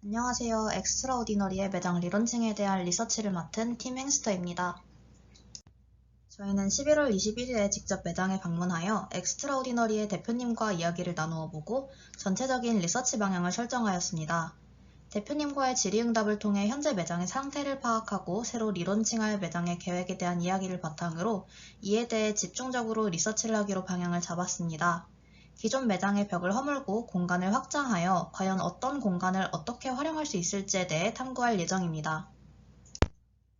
안녕하세요. 엑스트라오디너리의 매장 리론칭에 대한 리서치를 맡은 팀 행스터입니다. 저희는 11월 21일에 직접 매장에 방문하여 엑스트라오디너리의 대표님과 이야기를 나누어 보고 전체적인 리서치 방향을 설정하였습니다. 대표님과의 질의응답을 통해 현재 매장의 상태를 파악하고 새로 리론칭할 매장의 계획에 대한 이야기를 바탕으로 이에 대해 집중적으로 리서치를 하기로 방향을 잡았습니다. 기존 매장의 벽을 허물고 공간을 확장하여 과연 어떤 공간을 어떻게 활용할 수 있을지에 대해 탐구할 예정입니다.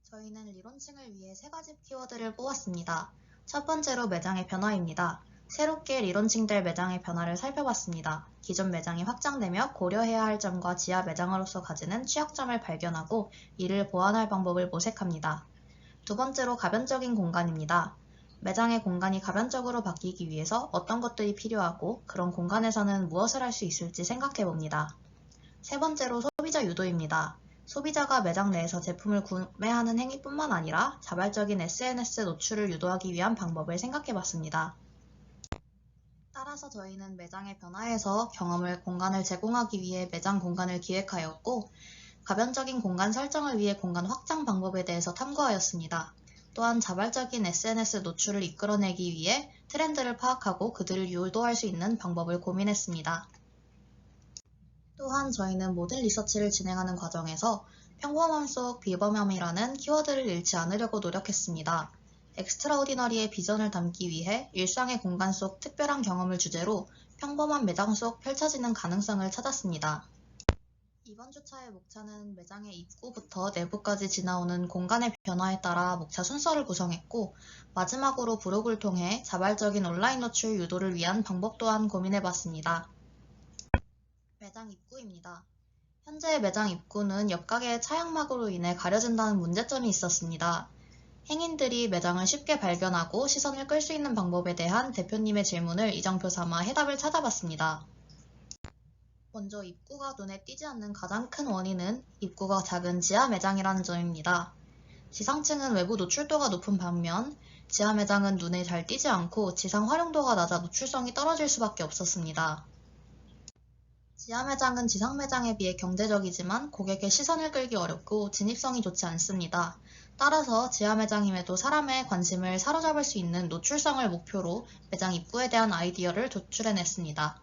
저희는 리론칭을 위해 3가지 키워드를 뽑았습니다. 첫 번째로 매장의 변화입니다. 새롭게 리론칭될 매장의 변화를 살펴봤습니다. 기존 매장이 확장되며 고려해야 할 점과 지하 매장으로서 가지는 취약점을 발견하고 이를 보완할 방법을 모색합니다. 두 번째로 가변적인 공간입니다. 매장의 공간이 가변적으로 바뀌기 위해서 어떤 것들이 필요하고 그런 공간에서는 무엇을 할 수 있을지 생각해 봅니다. 세 번째로 소비자 유도입니다. 소비자가 매장 내에서 제품을 구매하는 행위뿐만 아니라 자발적인 SNS 노출을 유도하기 위한 방법을 생각해 봤습니다. 따라서 저희는 매장의 변화에서 공간을 제공하기 위해 매장 공간을 기획하였고, 가변적인 공간 설정을 위해 공간 확장 방법에 대해서 탐구하였습니다. 또한 자발적인 SNS 노출을 이끌어내기 위해 트렌드를 파악하고 그들을 유도할 수 있는 방법을 고민했습니다. 또한 저희는 모든 리서치를 진행하는 과정에서 평범함 속 비범함이라는 키워드를 잃지 않으려고 노력했습니다. 엑스트라오디너리의 비전을 담기 위해 일상의 공간 속 특별한 경험을 주제로 평범한 매장 속 펼쳐지는 가능성을 찾았습니다. 이번 주차의 목차는 매장의 입구부터 내부까지 지나오는 공간의 변화에 따라 목차 순서를 구성했고, 마지막으로 브록을 통해 자발적인 온라인 노출 유도를 위한 방법 또한 고민해봤습니다. 매장 입구입니다. 현재 매장 입구는 옆 가게의 차양막으로 인해 가려진다는 문제점이 있었습니다. 행인들이 매장을 쉽게 발견하고 시선을 끌 수 있는 방법에 대한 대표님의 질문을 이정표 삼아 해답을 찾아봤습니다. 먼저 입구가 눈에 띄지 않는 가장 큰 원인은 입구가 작은 지하 매장이라는 점입니다. 지상층은 외부 노출도가 높은 반면 지하 매장은 눈에 잘 띄지 않고 지상 활용도가 낮아 노출성이 떨어질 수밖에 없었습니다. 지하 매장은 지상 매장에 비해 경제적이지만 고객의 시선을 끌기 어렵고 진입성이 좋지 않습니다. 따라서 지하 매장임에도 사람의 관심을 사로잡을 수 있는 노출성을 목표로 매장 입구에 대한 아이디어를 도출해냈습니다.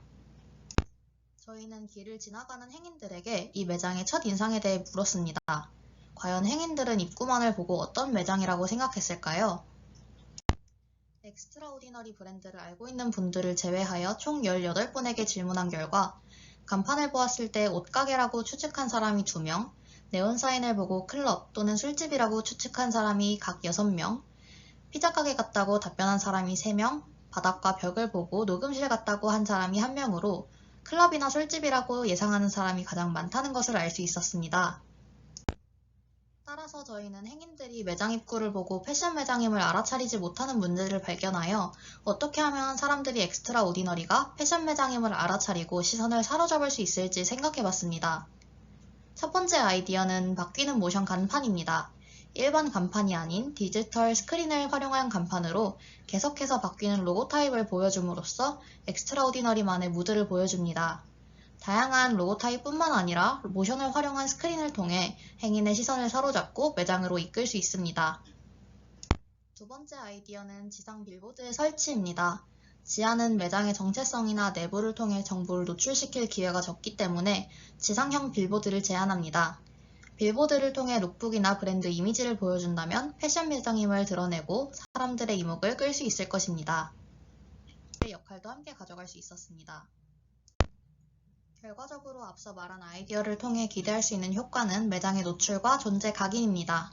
저희는 길을 지나가는 행인들에게 이 매장의 첫 인상에 대해 물었습니다. 과연 행인들은 입구만을 보고 어떤 매장이라고 생각했을까요? 엑스트라오디너리 브랜드를 알고 있는 분들을 제외하여 총 18분에게 질문한 결과 간판을 보았을 때 옷가게라고 추측한 사람이 2명, 네온사인을 보고 클럽 또는 술집이라고 추측한 사람이 각 6명, 피자가게 같다고 답변한 사람이 3명, 바닥과 벽을 보고 녹음실 같다고 한 사람이 1명으로 클럽이나 술집이라고 예상하는 사람이 가장 많다는 것을 알 수 있었습니다. 따라서 저희는 행인들이 매장 입구를 보고 패션 매장임을 알아차리지 못하는 문제를 발견하여 어떻게 하면 사람들이 엑스트라오디너리가 패션 매장임을 알아차리고 시선을 사로잡을 수 있을지 생각해봤습니다. 첫 번째 아이디어는 바뀌는 모션 간판입니다. 일반 간판이 아닌 디지털 스크린을 활용한 간판으로 계속해서 바뀌는 로고 타입을 보여줌으로써 엑스트라오디너리만의 무드를 보여줍니다. 다양한 로고 타입뿐만 아니라 모션을 활용한 스크린을 통해 행인의 시선을 사로잡고 매장으로 이끌 수 있습니다. 두 번째 아이디어는 지상 빌보드의 설치입니다. 지하는 매장의 정체성이나 내부를 통해 정보를 노출시킬 기회가 적기 때문에 지상형 빌보드를 제안합니다. 빌보드를 통해 룩북이나 브랜드 이미지를 보여준다면 패션 매장임을 드러내고 사람들의 이목을 끌 수 있을 것입니다. 그 역할도 함께 가져갈 수 있었습니다. 결과적으로 앞서 말한 아이디어를 통해 기대할 수 있는 효과는 매장의 노출과 존재 각인입니다.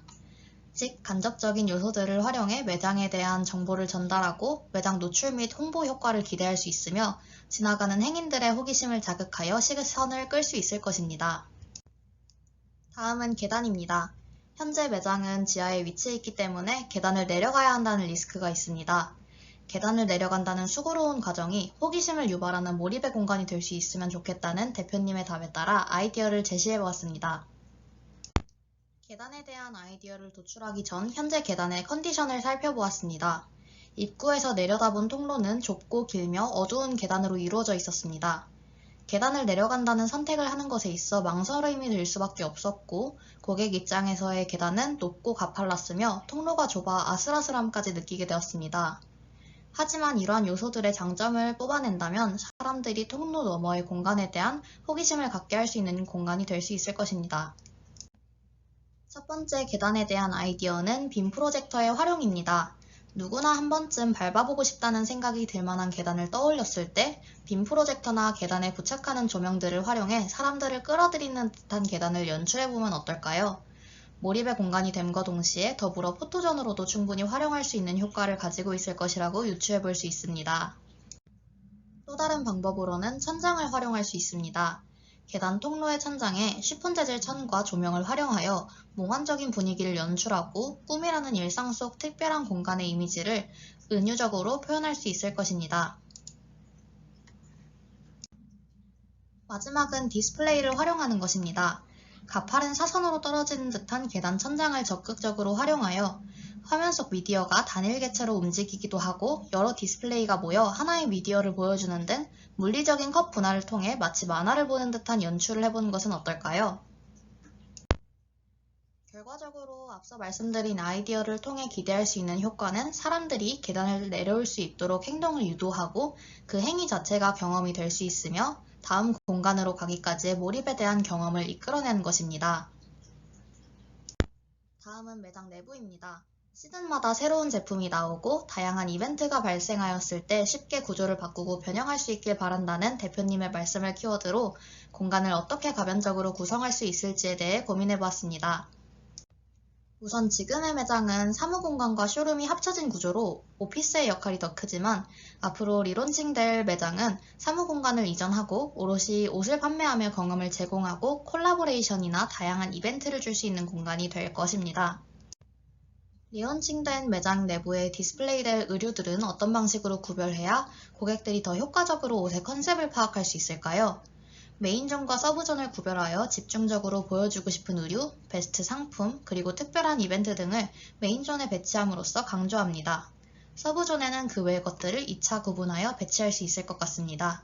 즉, 간접적인 요소들을 활용해 매장에 대한 정보를 전달하고 매장 노출 및 홍보 효과를 기대할 수 있으며 지나가는 행인들의 호기심을 자극하여 시선을 끌 수 있을 것입니다. 다음은 계단입니다. 현재 매장은 지하에 위치해 있기 때문에 계단을 내려가야 한다는 리스크가 있습니다. 계단을 내려간다는 수고로운 과정이 호기심을 유발하는 몰입의 공간이 될 수 있으면 좋겠다는 대표님의 답에 따라 아이디어를 제시해보았습니다. 계단에 대한 아이디어를 도출하기 전 현재 계단의 컨디션을 살펴보았습니다. 입구에서 내려다본 통로는 좁고 길며 어두운 계단으로 이루어져 있었습니다. 계단을 내려간다는 선택을 하는 것에 있어 망설임이 들 수밖에 없었고, 고객 입장에서의 계단은 높고 가팔랐으며 통로가 좁아 아슬아슬함까지 느끼게 되었습니다. 하지만 이러한 요소들의 장점을 뽑아낸다면 사람들이 통로 너머의 공간에 대한 호기심을 갖게 할 수 있는 공간이 될 수 있을 것입니다. 첫 번째 계단에 대한 아이디어는 빔 프로젝터의 활용입니다. 누구나 한 번쯤 밟아보고 싶다는 생각이 들 만한 계단을 떠올렸을 때 빔 프로젝터나 계단에 부착하는 조명들을 활용해 사람들을 끌어들이는 듯한 계단을 연출해보면 어떨까요? 몰입의 공간이 됨과 동시에 더불어 포토존으로도 충분히 활용할 수 있는 효과를 가지고 있을 것이라고 유추해볼 수 있습니다. 또 다른 방법으로는 천장을 활용할 수 있습니다. 계단 통로의 천장에 쉬폰 재질 천과 조명을 활용하여 몽환적인 분위기를 연출하고 꿈이라는 일상 속 특별한 공간의 이미지를 은유적으로 표현할 수 있을 것입니다. 마지막은 디스플레이를 활용하는 것입니다. 가파른 사선으로 떨어지는 듯한 계단 천장을 적극적으로 활용하여 화면 속 미디어가 단일 객체로 움직이기도 하고 여러 디스플레이가 모여 하나의 미디어를 보여주는 등 물리적인 컷 분할을 통해 마치 만화를 보는 듯한 연출을 해보는 것은 어떨까요? 결과적으로 앞서 말씀드린 아이디어를 통해 기대할 수 있는 효과는 사람들이 계단을 내려올 수 있도록 행동을 유도하고 그 행위 자체가 경험이 될 수 있으며 다음 공간으로 가기까지의 몰입에 대한 경험을 이끌어내는 것입니다. 다음은 매장 내부입니다. 시즌마다 새로운 제품이 나오고 다양한 이벤트가 발생하였을 때 쉽게 구조를 바꾸고 변형할 수 있길 바란다는 대표님의 말씀을 키워드로 공간을 어떻게 가변적으로 구성할 수 있을지에 대해 고민해보았습니다. 우선 지금의 매장은 사무공간과 쇼룸이 합쳐진 구조로 오피스의 역할이 더 크지만 앞으로 리론칭될 매장은 사무공간을 이전하고 오롯이 옷을 판매하며 경험을 제공하고 콜라보레이션이나 다양한 이벤트를 줄 수 있는 공간이 될 것입니다. 리론칭된 매장 내부에 디스플레이될 의류들은 어떤 방식으로 구별해야 고객들이 더 효과적으로 옷의 컨셉을 파악할 수 있을까요? 메인존과 서브존을 구별하여 집중적으로 보여주고 싶은 의류, 베스트 상품, 그리고 특별한 이벤트 등을 메인존에 배치함으로써 강조합니다. 서브존에는 그 외의 것들을 2차 구분하여 배치할 수 있을 것 같습니다.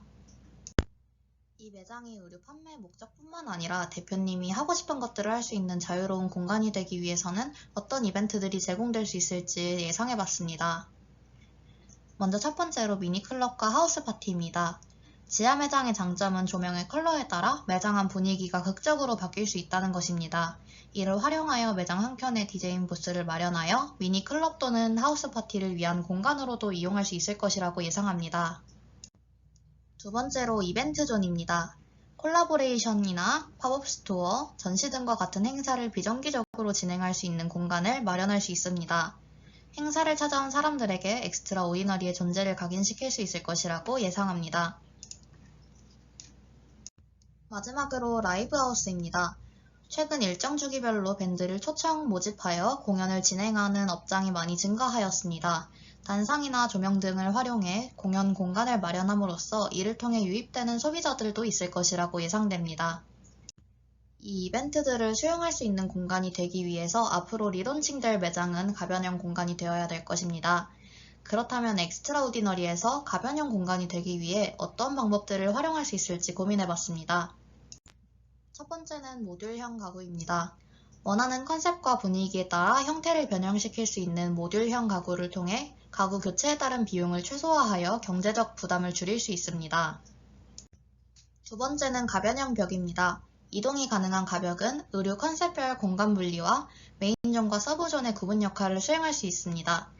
이 매장이 의류 판매 목적뿐만 아니라 대표님이 하고 싶은 것들을 할 수 있는 자유로운 공간이 되기 위해서는 어떤 이벤트들이 제공될 수 있을지 예상해봤습니다. 먼저 첫 번째로 미니클럽과 하우스 파티입니다. 지하 매장의 장점은 조명의 컬러에 따라 매장 안 분위기가 극적으로 바뀔 수 있다는 것입니다. 이를 활용하여 매장 한켠에 디제잉 부스를 마련하여 미니 클럽 또는 하우스 파티를 위한 공간으로도 이용할 수 있을 것이라고 예상합니다. 두 번째로 이벤트 존입니다. 콜라보레이션이나 팝업 스토어, 전시 등과 같은 행사를 비정기적으로 진행할 수 있는 공간을 마련할 수 있습니다. 행사를 찾아온 사람들에게 엑스트라 오디너리의 존재를 각인시킬 수 있을 것이라고 예상합니다. 마지막으로 라이브하우스입니다. 최근 일정 주기별로 밴드를 초청 모집하여 공연을 진행하는 업장이 많이 증가하였습니다. 단상이나 조명 등을 활용해 공연 공간을 마련함으로써 이를 통해 유입되는 소비자들도 있을 것이라고 예상됩니다. 이 이벤트들을 수용할 수 있는 공간이 되기 위해서 앞으로 리론칭될 매장은 가변형 공간이 되어야 될 것입니다. 그렇다면 엑스트라오디너리에서 가변형 공간이 되기 위해 어떤 방법들을 활용할 수 있을지 고민해봤습니다. 첫 번째는 모듈형 가구입니다. 원하는 컨셉과 분위기에 따라 형태를 변형시킬 수 있는 모듈형 가구를 통해 가구 교체에 따른 비용을 최소화하여 경제적 부담을 줄일 수 있습니다. 두 번째는 가변형 벽입니다. 이동이 가능한 가벽은 의류 컨셉별 공간 분리와 메인존과 서브존의 구분 역할을 수행할 수 있습니다.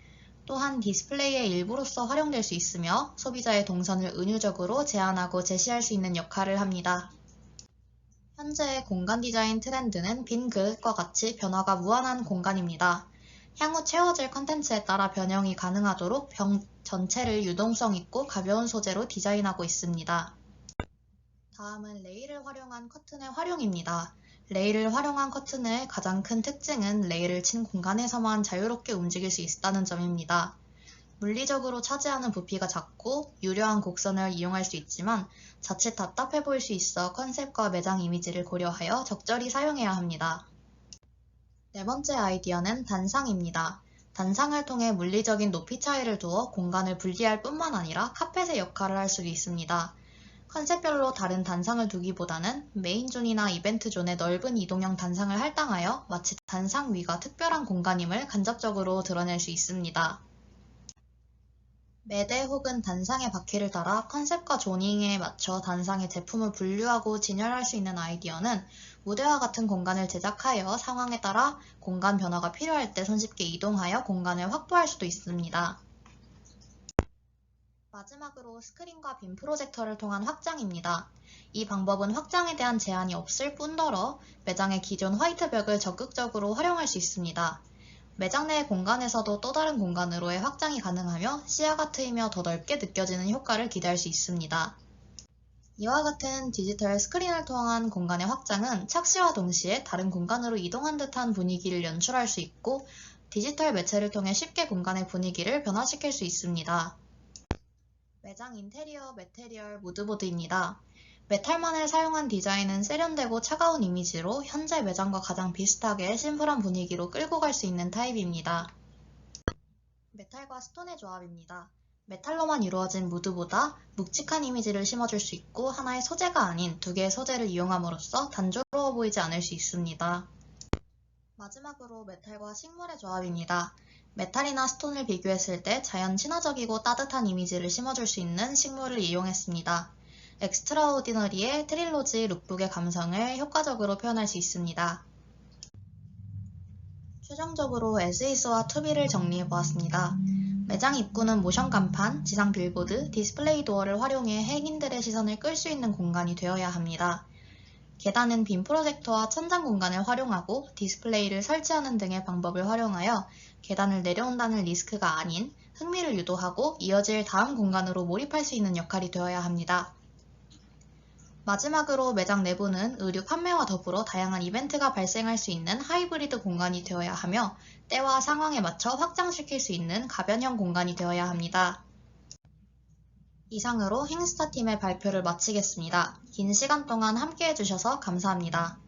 또한 디스플레이의 일부로서 활용될 수 있으며 소비자의 동선을 은유적으로 제한하고 제시할 수 있는 역할을 합니다. 현재의 공간 디자인 트렌드는 빈 그릇과 같이 변화가 무한한 공간입니다. 향후 채워질 컨텐츠에 따라 변형이 가능하도록 벽 전체를 유동성 있고 가벼운 소재로 디자인하고 있습니다. 다음은 레일을 활용한 커튼의 활용입니다. 레일을 활용한 커튼의 가장 큰 특징은 레일을 친 공간에서만 자유롭게 움직일 수 있다는 점입니다. 물리적으로 차지하는 부피가 작고 유려한 곡선을 이용할 수 있지만 자칫 답답해 보일 수 있어 컨셉과 매장 이미지를 고려하여 적절히 사용해야 합니다. 네 번째 아이디어는 단상입니다. 단상을 통해 물리적인 높이 차이를 두어 공간을 분리할 뿐만 아니라 카펫의 역할을 할 수도 있습니다. 컨셉별로 다른 단상을 두기보다는 메인 존이나 이벤트 존의 넓은 이동형 단상을 할당하여 마치 단상 위가 특별한 공간임을 간접적으로 드러낼 수 있습니다. 매대 혹은 단상의 바퀴를 따라 컨셉과 조닝에 맞춰 단상의 제품을 분류하고 진열할 수 있는 아이디어는 무대와 같은 공간을 제작하여 상황에 따라 공간 변화가 필요할 때 손쉽게 이동하여 공간을 확보할 수도 있습니다. 마지막으로 스크린과 빔 프로젝터를 통한 확장입니다. 이 방법은 확장에 대한 제한이 없을 뿐더러 매장의 기존 화이트 벽을 적극적으로 활용할 수 있습니다. 매장 내 공간에서도 또 다른 공간으로의 확장이 가능하며 시야가 트이며 더 넓게 느껴지는 효과를 기대할 수 있습니다. 이와 같은 디지털 스크린을 통한 공간의 확장은 착시와 동시에 다른 공간으로 이동한 듯한 분위기를 연출할 수 있고 디지털 매체를 통해 쉽게 공간의 분위기를 변화시킬 수 있습니다. 매장 인테리어 매테리얼 무드보드입니다. 메탈만을 사용한 디자인은 세련되고 차가운 이미지로 현재 매장과 가장 비슷하게 심플한 분위기로 끌고 갈 수 있는 타입입니다. 메탈과 스톤의 조합입니다. 메탈로만 이루어진 무드보다 묵직한 이미지를 심어줄 수 있고 하나의 소재가 아닌 두 개의 소재를 이용함으로써 단조로워 보이지 않을 수 있습니다. 마지막으로 메탈과 식물의 조합입니다. 메탈이나 스톤을 비교했을 때 자연 친화적이고 따뜻한 이미지를 심어줄 수 있는 식물을 이용했습니다. 엑스트라오디너리의 트릴로지 룩북의 감성을 효과적으로 표현할 수 있습니다. 최종적으로 에스이스와 투비를 정리해보았습니다. 매장 입구는 모션 간판, 지상 빌보드, 디스플레이 도어를 활용해 행인들의 시선을 끌 수 있는 공간이 되어야 합니다. 계단은 빔 프로젝터와 천장 공간을 활용하고 디스플레이를 설치하는 등의 방법을 활용하여 계단을 내려온다는 리스크가 아닌 흥미를 유도하고 이어질 다음 공간으로 몰입할 수 있는 역할이 되어야 합니다. 마지막으로 매장 내부는 의류 판매와 더불어 다양한 이벤트가 발생할 수 있는 하이브리드 공간이 되어야 하며 때와 상황에 맞춰 확장시킬 수 있는 가변형 공간이 되어야 합니다. 이상으로 행스타팀의 발표를 마치겠습니다. 긴 시간 동안 함께 해주셔서 감사합니다.